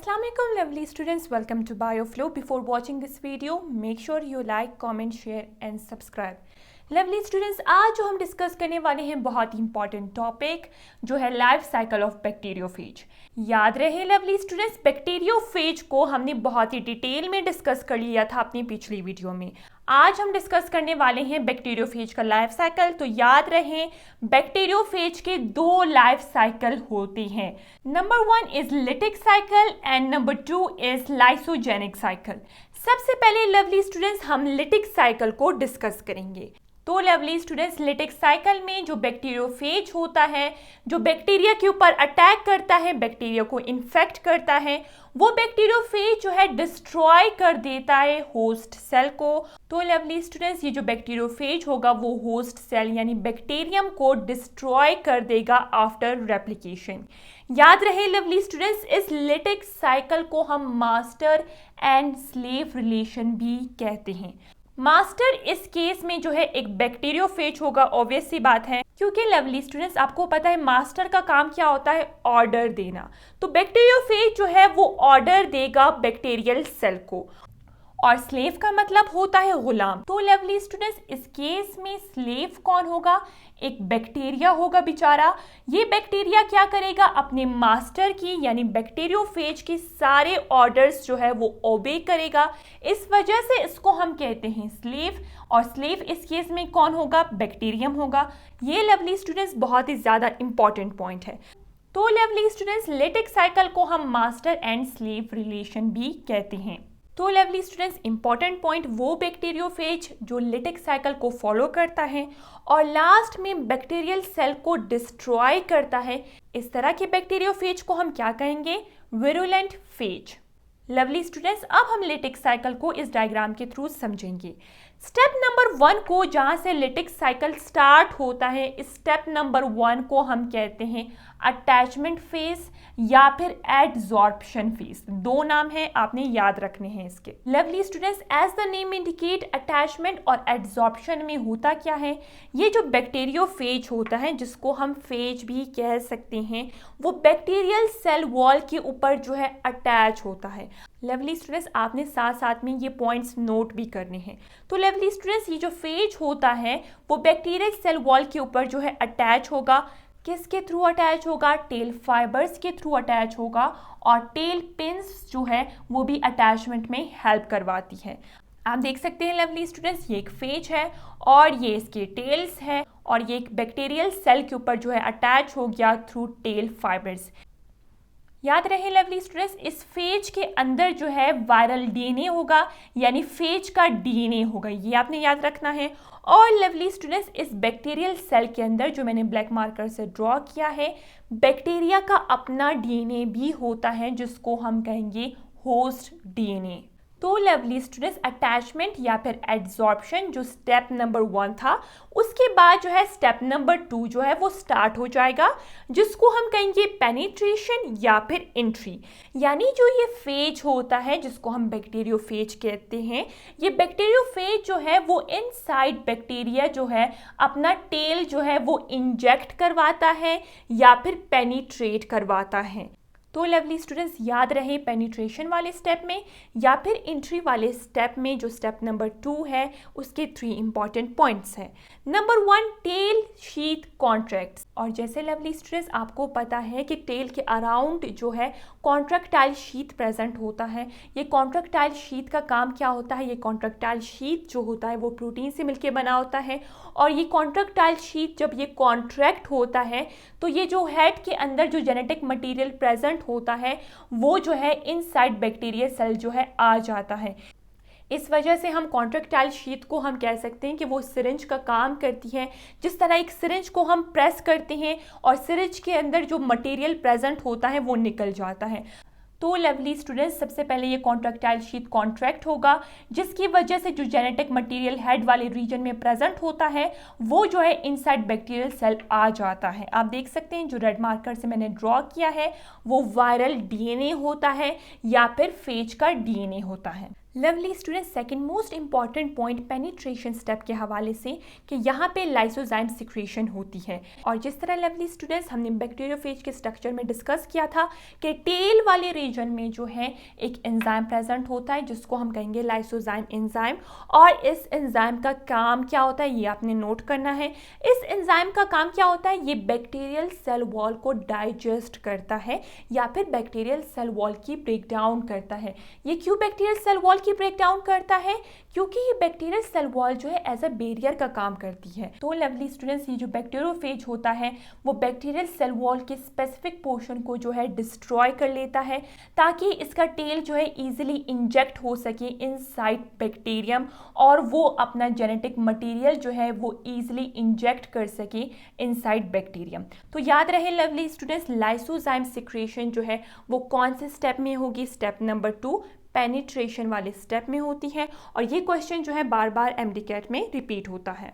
Assalamualaikum lovely students, welcome to BioFlow. Before watching this video, make sure you like, comment, share and subscribe. Lovely students, आज जो हम discuss करने वाले हैं बहुत ही इंपॉर्टेंट टॉपिक जो है लाइफ साइकिल ऑफ बैक्टीरियोफेज। याद रहे लवली स्टूडेंट्स, बैक्टीरियोफेज को हमने बहुत ही डिटेल में डिस्कस कर लिया था अपनी पिछली वीडियो में। आज हम डिस्कस करने वाले हैं बैक्टीरियोफेज का लाइफ साइकिल। तो याद रहे बैक्टीरियोफेज के दो लाइफ साइकिल होते हैं। Number 1 is lytic cycle and number 2 is lysogenic cycle. सबसे पहले लवली स्टूडेंट्स हम लिटिक साइकिल को डिस्कस करेंगे। तो लवली स्टूडेंट्स, लिटिक साइकिल में जो बैक्टीरियोफेज होता है, जो बैक्टीरिया के ऊपर अटैक करता है, बैक्टीरिया को इन्फेक्ट करता है, वो बैक्टीरियोफेज जो है डिस्ट्रॉय कर देता है होस्ट सेल को। तो लवली स्टूडेंट्स, ये जो बैक्टीरियोफेज होगा वो होस्ट सेल यानी बैक्टीरियम को डिस्ट्रॉय कर देगा आफ्टर रेप्लिकेशन। याद रहे लवली स्टूडेंट्स, इस लिटिक साइकिल को हम मास्टर एंड स्लेव रिलेशन भी कहते हैं। मास्टर इस केस में जो है एक बैक्टीरियोफेज होगा, ऑब्वियस सी बात है, क्योंकि लवली स्टूडेंट्स आपको पता है मास्टर का काम क्या होता है, ऑर्डर देना। तो बैक्टीरियोफेज जो है वो ऑर्डर देगा बैक्टीरियल सेल को, और स्लेव का मतलब होता है गुलाम। तो लवली स्टूडेंट्स, इस केस में स्लेव कौन होगा, एक बैक्टीरिया होगा बेचारा। ये बैक्टीरिया क्या करेगा, अपने मास्टर की यानी बैक्टीरियोफेज की सारे ऑर्डर्स जो है वो ओबे करेगा। इस वजह से इसको हम कहते हैं स्लेव, और स्लेव इस केस में कौन होगा, बैक्टीरियम होगा। ये लवली स्टूडेंट्स बहुत ही ज्यादा इंपॉर्टेंट पॉइंट है। तो लवली स्टूडेंट्स, लिटिक साइकिल को हम मास्टर एंड स्लेव रिलेशन भी कहते हैं। तो लवली स्टूडेंट्स, इंपॉर्टेंट पॉइंट, वो बैक्टीरियोफेज जो लिटिक साइकिल को फॉलो करता है और लास्ट में बैक्टीरियल सेल को डिस्ट्रॉय करता है, इस तरह के बैक्टीरियोफेज को हम क्या कहेंगे, विरुलेंट फेज। लवली स्टूडेंट्स, अब हम लिटिक साइकिल को इस डायग्राम के थ्रू समझेंगे। स्टेप नंबर 1 को, जहां से लिटिक साइकिल स्टार्ट होता है, इस स्टेप नंबर 1 को हम कहते हैं अटैचमेंट फेज या फिर एडजॉर्प्शन फेज। दो नाम है, आपने याद रखने हैं इसके। Lovely students, as the name indicate, attachment और एडजॉर्प्शन में होता क्या है, ये जो बैक्टीरियोफेज होता है, जिसको हम फेज भी कह सकते हैं, वो बैक्टीरियल सेल वॉल के ऊपर जो है अटैच होता है। लवली स्टूडेंट्स, आपने साथ साथ में ये पॉइंट्स नोट भी करने हैं। तो लवली स्टूडेंट्स, ये जो फेज होता है वो बैक्टीरियल सेल वॉल के ऊपर जो है अटैच होगा। किसके थ्रू अटैच होगा, टेल फाइबर्स के थ्रू अटैच होगा, और टेल पिन्स जो है वो भी अटैचमेंट में हेल्प करवाती है। आप देख सकते हैं लवली स्टूडेंट्स, ये एक फेज है और ये इसके टेल्स है, और ये एक बैक्टीरियल सेल के ऊपर जो है अटैच हो गया थ्रू टेल फाइबर्स। याद रहे लवली स्टूडेंट्स, इस फेज के अंदर जो है वायरल डीएनए होगा, यानी फेज का डीएनए होगा, ये आपने याद रखना है। और लवली स्टूडेंट्स, इस बैक्टीरियल सेल के अंदर जो मैंने ब्लैक मार्कर से ड्रॉ किया है, बैक्टीरिया का अपना डीएनए भी होता है, जिसको हम कहेंगे होस्ट डीएनए। तो लवली स्टूडेंट्स, अटैचमेंट या फिर एडजॉर्प्शन जो स्टेप नंबर 1 था, उसके बाद जो है स्टेप नंबर 2 जो है वो स्टार्ट हो जाएगा, जिसको हम कहेंगे पेनिट्रेशन या फिर एंट्री। यानी जो ये फेज होता है, जिसको हम बैक्टीरियोफेज कहते हैं, ये बैक्टीरियोफेज जो है वो इनसाइड बैक्टीरिया जो है अपना टेल जो है वो इंजेक्ट करवाता है या फिर पेनिट्रेट करवाता है। तो लवली स्टूडेंट्स, याद रहे पेनिट्रेशन वाले स्टेप में या फिर एंट्री वाले स्टेप में, जो स्टेप नंबर 2 है, उसके 3 इंपॉर्टेंट पॉइंट्स हैं। Number 1, tail sheath contracts. और जैसे लवली स्टूडेंट्स आपको पता है कि टेल के अराउंड जो है कॉन्ट्रैक्टाइल शीथ प्रेजेंट होता है। ये कॉन्ट्रैक्टाइल शीथ का काम क्या होता है, ये कॉन्ट्रैक्टाइल शीथ जो होता है वो प्रोटीन से मिलकर बना होता है, और ये कॉन्ट्रैक्टाइल शीथ जब ये कॉन्ट्रैक्ट होता है तो ये जो हेड के अंदर जो जेनेटिक मटेरियल प्रेजेंट होता है वो जो है इनसाइड बैक्टीरिया सेल जो है आ जाता है। इस वजह से हम कॉन्ट्रैक्टाइल शीथ को हम कह सकते हैं कि वो सिरिंज का काम करती है। जिस तरह एक सिरिंज को हम प्रेस करते हैं और सिरिंज के अंदर जो मटेरियल प्रेजेंट होता है वो निकल जाता है। तो लवली स्टूडेंट्स, सबसे पहले ये कॉन्ट्रैक्टाइल शीथ कॉन्ट्रैक्ट होगा, जिसकी वजह से जो जेनेटिक मटेरियल हेड वाले रीजन में प्रेजेंट होता है वो जो है इनसाइड बैक्टीरियल सेल आ जाता है। आप देख सकते हैं जो रेड मार्कर से मैंने ड्रॉ किया है वो वायरल डीएनए होता है या फिर फेज का डीएनए होता है। Lovely student, second most important point penetration step के हवाले से कि यहाँ पे लाइसोजाइम सिक्रेशन होती है। और जिस तरह लवली स्टूडेंट्स हमने बैक्टीरियोफेज के स्ट्रक्चर में डिस्कस किया था कि टेल वाले रीजन में जो है एक एंजाइम प्रेजेंट होता है जिसको हम कहेंगे लाइसोजाइम एंजाइम। और इस एंजाइम का काम क्या होता है ये आपने नोट करना है। इस एंजाइम का काम क्या होता है, ये बैक्टीरियल सेल वॉल को डाइजेस्ट करता है या फिर बैक्टीरियल सेल वॉल की ब्रेक डाउन करता है। ये क्यों बैक्टीरियल सेल वॉल की ब्रेक डाउन करता है, क्योंकि ये बैक्टीरियल सेल वॉल जो है एज अ बैरियर का काम करती है। तो लवली स्टूडेंट्स, ये जो बैक्टीरियोफेज होता है वो बैक्टीरियल सेल वॉल के स्पेसिफिक पोर्शन को जो है डिस्ट्रॉय कर लेता है ताकि इसका टेल जो है इजीली इंजेक्ट हो सके इनसाइड बैक्टीरियम और वो अपना जेनेटिक मटेरियल जो है वो इजीली इंजेक्ट कर सके इनसाइड बैक्टीरियम। तो याद रहे लवली स्टूडेंट्स, लाइसोजाइम सिक्रेशन जो है वो कौन से स्टेप में होगी, स्टेप नंबर 2 पेनिट्रेशन वाले स्टेप में होती है। और ये क्वेश्चन जो है बार बार एमडीकैट में रिपीट होता है।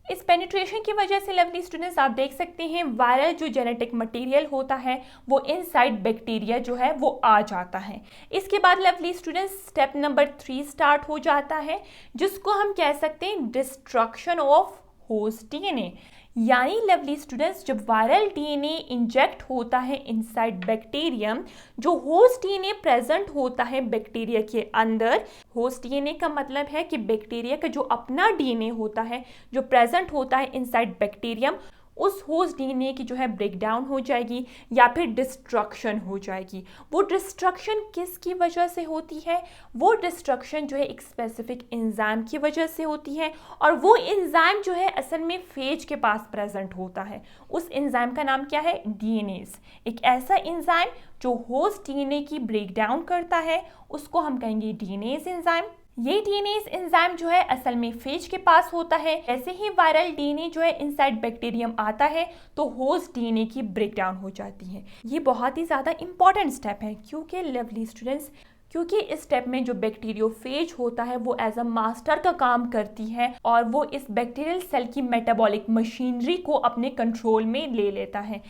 इस पेनिट्रेशन की वजह से लवली स्टूडेंट्स आप देख सकते हैं वायरल जो जेनेटिक मटेरियल होता है वो इनसाइड बैक्टीरिया जो है वो आ जाता है। इसके बाद lovely students step number 3 start हो जाता है जिसको हम कह सकते हैं डिस्ट्रक्शन ऑफ होस्ट डीएनए। यानी लवली स्टूडेंट्स, जब वायरल डीएनए इंजेक्ट होता है इनसाइड बैक्टीरियम, जो होस्ट डीएनए प्रेजेंट होता है बैक्टीरिया के अंदर, होस्ट डीएनए का मतलब है कि बैक्टीरिया का जो अपना डीएनए होता है जो प्रेजेंट होता है इनसाइड बैक्टीरियम, उस होस्ट डीएनए की जो है ब्रेक डाउन हो जाएगी या फिर डिस्ट्रक्शन हो जाएगी। वो डिस्ट्रक्शन किसकी वजह से होती है, वो डिस्ट्रक्शन जो है एक स्पेसिफिक एंजाइम की वजह से होती है और वो एंजाइम जो है असल में फेज के पास प्रेजेंट होता है। उस एंजाइम का नाम क्या है, डीएनएज। एक ऐसा एंजाइम जो होस्ट डीएनए की ब्रेक डाउन करता है उसको हम कहेंगे डीएनएज एंजाइम। ये डीएनएज एंजाइम जो है असल में फेज के पास होता है। ऐसे ही वायरल डीएनए जो है इनसाइड बैक्टीरियम आता है तो होस्ट डीएनए की ब्रेक डाउन हो जाती है। ये बहुत ही ज़्यादा इंपॉर्टेंट स्टेप है क्योंकि लवली स्टूडेंट्स, क्योंकि इस स्टेप में जो बैक्टीरियोफेज होता है वो एज अ मास्टर का काम करती है और वो इस बैक्टीरियल सेल की मेटाबॉलिक मशीनरी को अपने कंट्रोल में ले लेता है।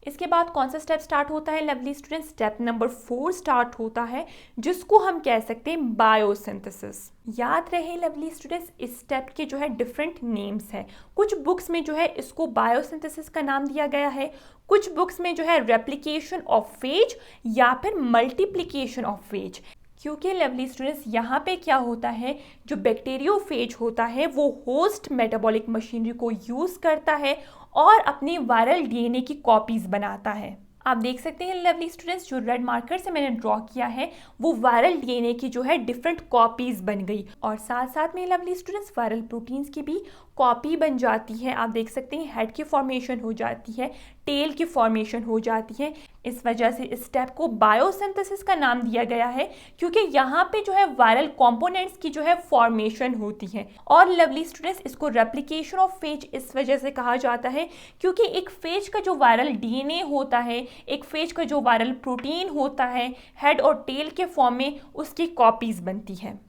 इसके बाद कौन सा स्टेप स्टार्ट होता है lovely student, step number 4 start होता है जिसको हम कह सकते हैं बायोसिंथेसिस। याद रहे लवली स्टूडेंट्स, इस स्टेप के जो है डिफरेंट नेम्स हैं। कुछ बुक्स में जो है इसको बायोसिंथेसिस का नाम दिया गया है, कुछ बुक्स में जो है रेप्लिकेशन ऑफ फेज या फिर मल्टीप्लिकेशन ऑफ फेज। क्योंकि लवली स्टूडेंट्स यहाँ पे क्या होता है, जो बैक्टीरियोफेज होता है वो होस्ट मेटाबॉलिक मशीनरी को यूज़ करता है और अपनी वायरल डीएनए की कॉपीज बनाता है। आप देख सकते हैं लवली स्टूडेंट्स, जो रेड मार्कर से मैंने ड्रॉ किया है वो वायरल डीएनए की जो है डिफरेंट कॉपीज बन गई और साथ साथ में लवली स्टूडेंट्स वायरल प्रोटीन्स की भी कॉपी बन जाती है। आप देख सकते हैं हेड की फॉर्मेशन हो जाती है, टेल की फॉर्मेशन हो जाती है। इस वजह से इस स्टेप को बायोसिंथेसिस का नाम दिया गया है क्योंकि यहाँ पे जो है वायरल कंपोनेंट्स की जो है फॉर्मेशन होती है। और लवली स्टूडेंट्स, इसको रेप्लिकेशन ऑफ फेज इस वजह से कहा जाता है क्योंकि एक फेज का जो वायरल डीएनए होता है, एक फेज का जो वायरल प्रोटीन होता है, हेड और टेल के फॉर्म में उसकी कॉपीज बनती है।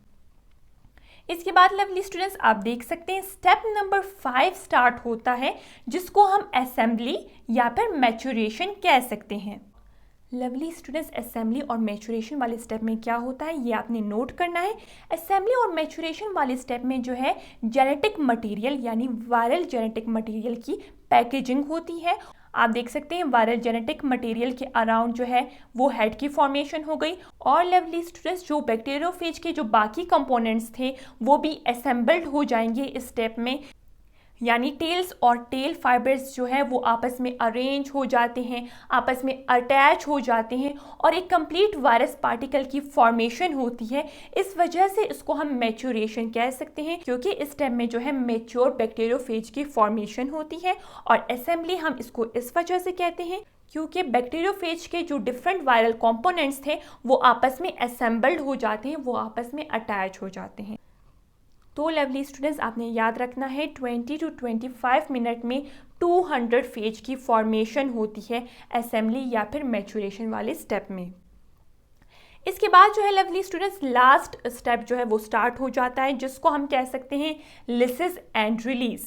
इसके बाद लवली स्टूडेंट्स आप देख सकते हैं स्टेप नंबर 5 स्टार्ट होता है जिसको हम असेंबली या फिर मैच्योरेशन कह सकते हैं। लवली स्टूडेंट्स, असेंबली और मैच्योरेशन वाले स्टेप में क्या होता है ये आपने नोट करना है। असेंबली और मैच्योरेशन वाले स्टेप में जो है जेनेटिक मटेरियल यानी वायरल जेनेटिक मटेरियल की पैकेजिंग होती है। आप देख सकते हैं वायरल जेनेटिक मटेरियल के अराउंड जो है वो हेड की फॉर्मेशन हो गई और लवली स्टूडेंट्स, जो बैक्टीरियोफेज के जो बाकी कंपोनेंट्स थे वो भी असेंबल्ड हो जाएंगे इस स्टेप में। यानी टेल्स और टेल फाइबर्स जो है वो आपस में अरेंज हो जाते हैं, आपस में अटैच हो जाते हैं और एक कंप्लीट वायरस पार्टिकल की फॉर्मेशन होती है। इस वजह से इसको हम मैच्योरेशन कह सकते हैं क्योंकि इस स्टेप में जो है मैच्योर बैक्टीरियोफेज की फॉर्मेशन होती है। और असेंबली हम इसको इस वजह से कहते हैं क्योंकि बैक्टीरियोफेज के जो डिफरेंट वायरल कंपोनेंट्स थे वो आपस में असेंबल्ड हो जाते हैं, वो आपस में अटैच हो जाते हैं। तो लवली स्टूडेंट्स, आपने याद रखना है 20 to 25 मिनट में 200 फेज की फॉर्मेशन होती है असेंबली या फिर मैच्योरेशन वाले स्टेप में। इसके बाद जो है लवली स्टूडेंट्स लास्ट स्टेप जो है वो स्टार्ट हो जाता है जिसको हम कह सकते हैं lysis and release.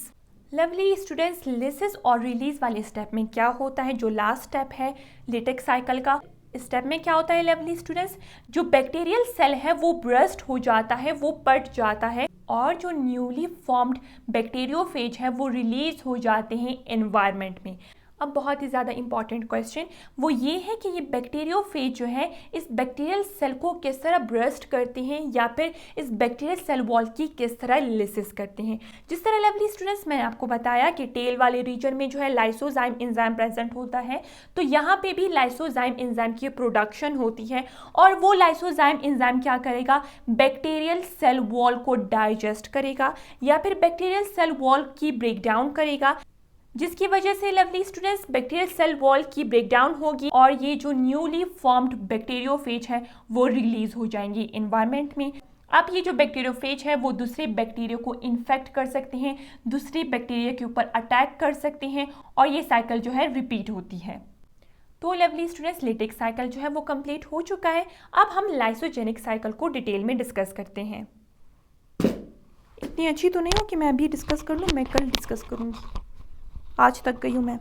Lovely students, lysis और रिलीज वाले स्टेप में क्या होता है, जो लास्ट स्टेप है लेटेक्स साइकिल का, स्टेप में क्या होता है लवली स्टूडेंट्स, जो बैक्टीरियल सेल है वो बर्स्ट हो जाता है, वो पट जाता है और जो न्यूली फॉर्म्ड बैक्टीरियोफेज है वो रिलीज हो जाते हैं एनवायरनमेंट में। अब बहुत ही ज़्यादा इंपॉर्टेंट क्वेश्चन वो ये है कि ये बैक्टीरियोफेज जो है इस बैक्टीरियल सेल को किस तरह बर्स्ट करते हैं या फिर इस बैक्टीरियल सेल वॉल की किस तरह लिसिस करते हैं। जिस तरह लवली स्टूडेंट्स मैंने आपको बताया कि टेल वाले रीजन में जो है लाइसोजाइम एंजाइम प्रेजेंट होता है, तो यहाँ पे भी लाइसोजाइम एंजाइम की प्रोडक्शन होती है और वो लाइसोजाइम एंजाइम क्या करेगा, बैक्टीरियल सेल वॉल को डाइजेस्ट करेगा या फिर बैक्टीरियल सेल वॉल की ब्रेकडाउन करेगा, जिसकी वजह से lovely students bacterial cell wall की ब्रेकडाउन होगी और ये जो न्यूली फॉर्म्ड बैक्टीरियोफेज है वो रिलीज हो जाएंगी एनवायरनमेंट में। अब ये जो बैक्टीरियोफेज है वो दूसरे बैक्टीरिया को इन्फेक्ट कर सकते हैं, दूसरे बैक्टीरिया के ऊपर अटैक कर सकते हैं और ये साइकिल जो है रिपीट होती है। तो लवली स्टूडेंट्स लेटेक्स साइकिल जो है वो कंप्लीट हो चुका है। अब हम लाइसोजेनिक साइकिल को डिटेल में डिस्कस करते हैं। इतनी अच्छी तो नहीं हो कि मैं अभी डिस्कस कर लूँ, मैं कल डिस्कस करूँगी, आज तक गई हूँ मैं।